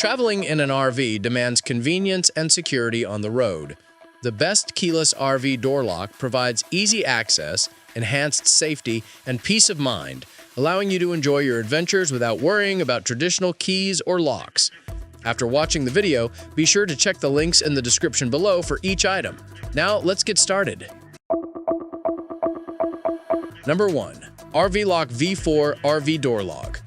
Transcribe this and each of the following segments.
Traveling in an RV demands convenience and security on the road. The best keyless RV door lock provides easy access, enhanced safety, and peace of mind, allowing you to enjoy your adventures without worrying about traditional keys or locks. After watching the video, be sure to check the links in the description below for each item. Now, let's get started. Number 1. RVLOCK V4 RV Door Lock.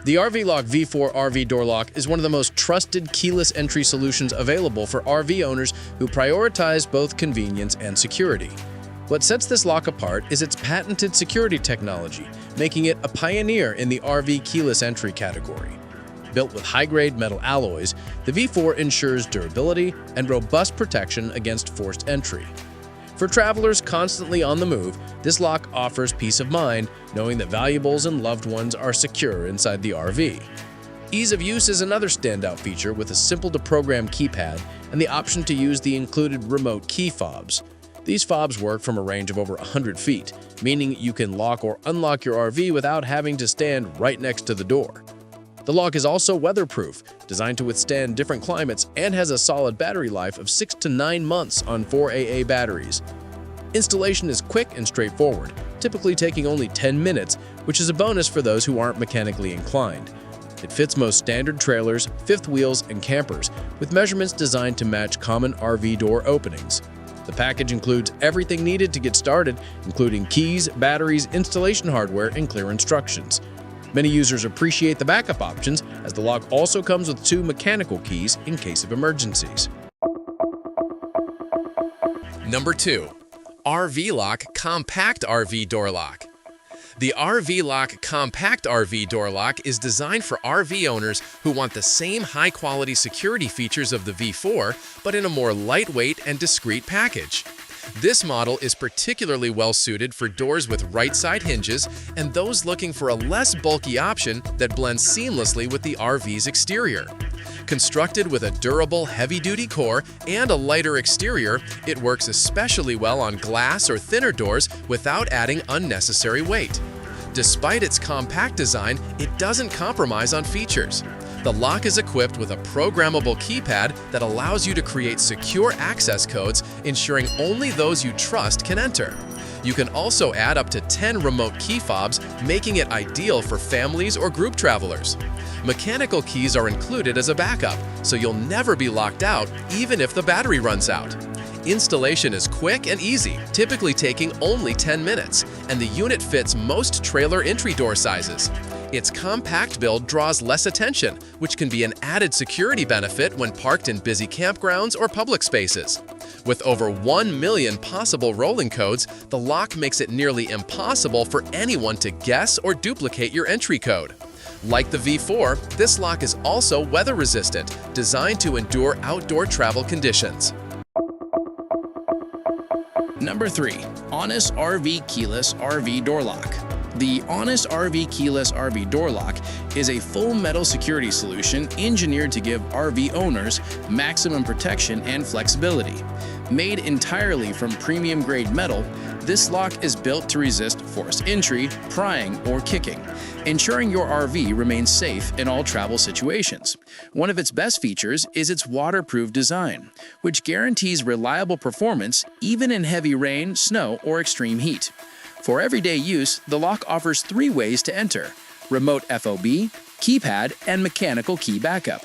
The RVLOCK V4 RV Door Lock is one of the most trusted keyless entry solutions available for RV owners who prioritize both convenience and security. What sets this lock apart is its patented security technology, making it a pioneer in the RV keyless entry category. Built with high-grade metal alloys, the V4 ensures durability and robust protection against forced entry. For travelers constantly on the move, this lock offers peace of mind, knowing that valuables and loved ones are secure inside the RV. Ease of use is another standout feature with a simple-to-program keypad and the option to use the included remote key fobs. These fobs work from a range of over 100 feet, meaning you can lock or unlock your RV without having to stand right next to the door. The lock is also weatherproof, designed to withstand different climates, and has a solid battery life of 6 to 9 months on 4AA batteries. Installation is quick and straightforward, typically taking only 10 minutes, which is a bonus for those who aren't mechanically inclined. It fits most standard trailers, fifth wheels, and campers, with measurements designed to match common RV door openings. The package includes everything needed to get started, including keys, batteries, installation hardware, and clear instructions. Many users appreciate the backup options, as the lock also comes with 2 mechanical keys in case of emergencies. Number 2. RVLOCK Compact RV Door Lock. The RVLOCK Compact RV Door Lock is designed for RV owners who want the same high-quality security features of the V4, but in a more lightweight and discreet package. This model is particularly well-suited for doors with right-side hinges and those looking for a less bulky option that blends seamlessly with the RV's exterior. Constructed with a durable, heavy-duty core and a lighter exterior, it works especially well on glass or thinner doors without adding unnecessary weight. Despite its compact design, it doesn't compromise on features. The lock is equipped with a programmable keypad that allows you to create secure access codes, ensuring only those you trust can enter. You can also add up to 10 remote key fobs, making it ideal for families or group travelers. Mechanical keys are included as a backup, so you'll never be locked out, even if the battery runs out. Installation is quick and easy, typically taking only 10 minutes, and the unit fits most trailer entry door sizes. Its compact build draws less attention, which can be an added security benefit when parked in busy campgrounds or public spaces. With over 1 million possible rolling codes, the lock makes it nearly impossible for anyone to guess or duplicate your entry code. Like the V4, this lock is also weather-resistant, designed to endure outdoor travel conditions. Number 3. ONNAIS RV Keyless RV Door Lock. The ONNAIS RV Keyless RV Door Lock is a full metal security solution engineered to give RV owners maximum protection and flexibility. Made entirely from premium-grade metal, this lock is built to resist forced entry, prying, or kicking, ensuring your RV remains safe in all travel situations. One of its best features is its waterproof design, which guarantees reliable performance even in heavy rain, snow, or extreme heat. For everyday use, the lock offers 3 ways to enter: remote FOB, keypad, and mechanical key backup.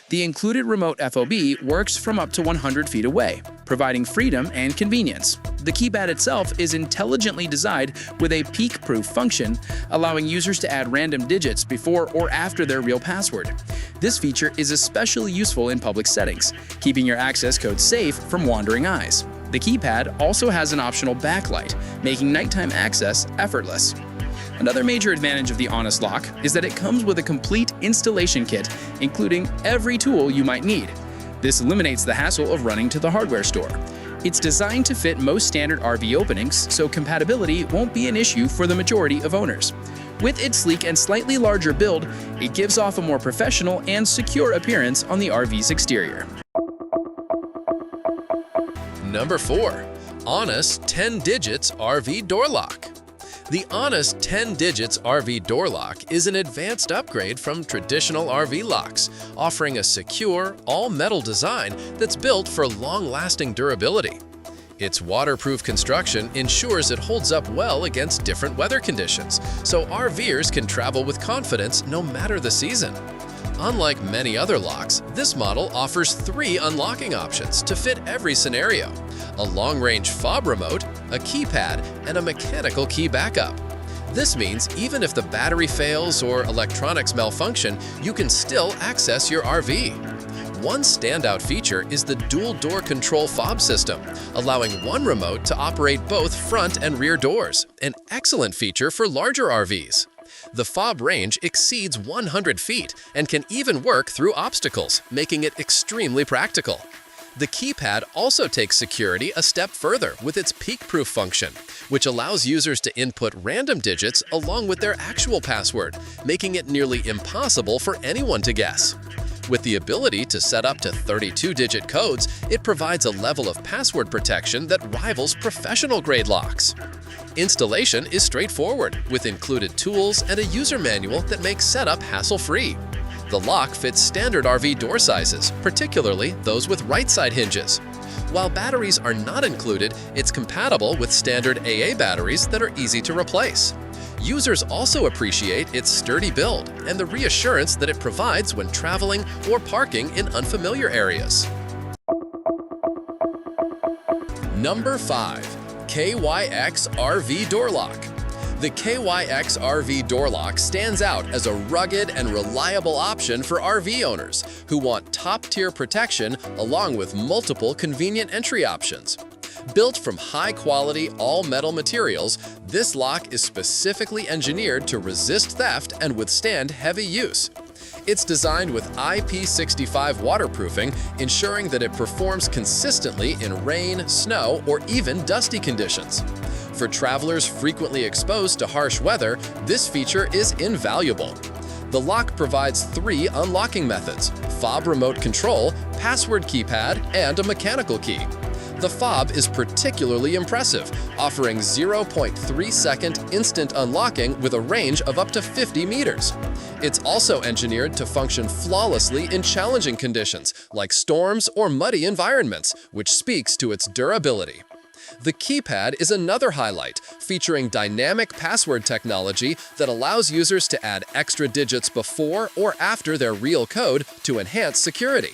The included remote FOB works from up to 100 feet away, providing freedom and convenience. The keypad itself is intelligently designed with a peek-proof function, allowing users to add random digits before or after their real password. This feature is especially useful in public settings, keeping your access code safe from wandering eyes. The keypad also has an optional backlight, making nighttime access effortless. Another major advantage of the ONNAIS lock is that it comes with a complete installation kit, including every tool you might need. This eliminates the hassle of running to the hardware store. It's designed to fit most standard RV openings, so compatibility won't be an issue for the majority of owners. With its sleek and slightly larger build, it gives off a more professional and secure appearance on the RV's exterior. Number 4. ONNAIS 10 Digits RV Door Lock. The ONNAIS 10 digits RV door lock is an advanced upgrade from traditional RV locks, offering a secure, all-metal design that's built for long-lasting durability. Its waterproof construction ensures it holds up well against different weather conditions, so RVers can travel with confidence no matter the season. Unlike many other locks, this model offers 3 unlocking options to fit every scenario: a long-range fob remote, a keypad, and a mechanical key backup. This means even if the battery fails or electronics malfunction, you can still access your RV. One standout feature is the dual-door control fob system, allowing one remote to operate both front and rear doors, an excellent feature for larger RVs. The fob range exceeds 100 feet and can even work through obstacles, making it extremely practical. The keypad also takes security a step further with its peek-proof function, which allows users to input random digits along with their actual password, making it nearly impossible for anyone to guess. With the ability to set up to 32-digit codes, it provides a level of password protection that rivals professional-grade locks. Installation is straightforward, with included tools and a user manual that makes setup hassle-free. The lock fits standard RV door sizes, particularly those with right-side hinges. While batteries are not included, it's compatible with standard AA batteries that are easy to replace. Users also appreciate its sturdy build and the reassurance that it provides when traveling or parking in unfamiliar areas. Number 5. KYX RV Door Lock. The KYX RV Door Lock stands out as a rugged and reliable option for RV owners who want top-tier protection along with multiple convenient entry options. Built from high-quality, all-metal materials, this lock is specifically engineered to resist theft and withstand heavy use. It's designed with IP65 waterproofing, ensuring that it performs consistently in rain, snow, or even dusty conditions. For travelers frequently exposed to harsh weather, this feature is invaluable. The lock provides 3 unlocking methods: fob remote control, password keypad, and a mechanical key. The fob is particularly impressive, offering 0.3-second instant unlocking with a range of up to 50 meters. It's also engineered to function flawlessly in challenging conditions like storms or muddy environments, which speaks to its durability. The keypad is another highlight, featuring dynamic password technology that allows users to add extra digits before or after their real code to enhance security.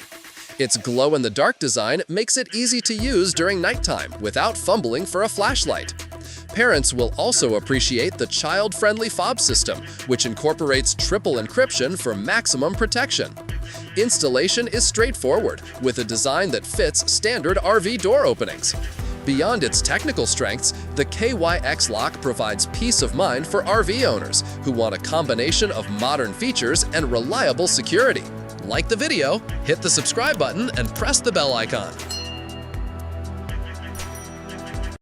Its glow-in-the-dark design makes it easy to use during nighttime without fumbling for a flashlight. Parents will also appreciate the child-friendly fob system, which incorporates triple encryption for maximum protection. Installation is straightforward, with a design that fits standard RV door openings. Beyond its technical strengths, the KYX lock provides peace of mind for RV owners who want a combination of modern features and reliable security. Like the video, hit the subscribe button, and press the bell icon.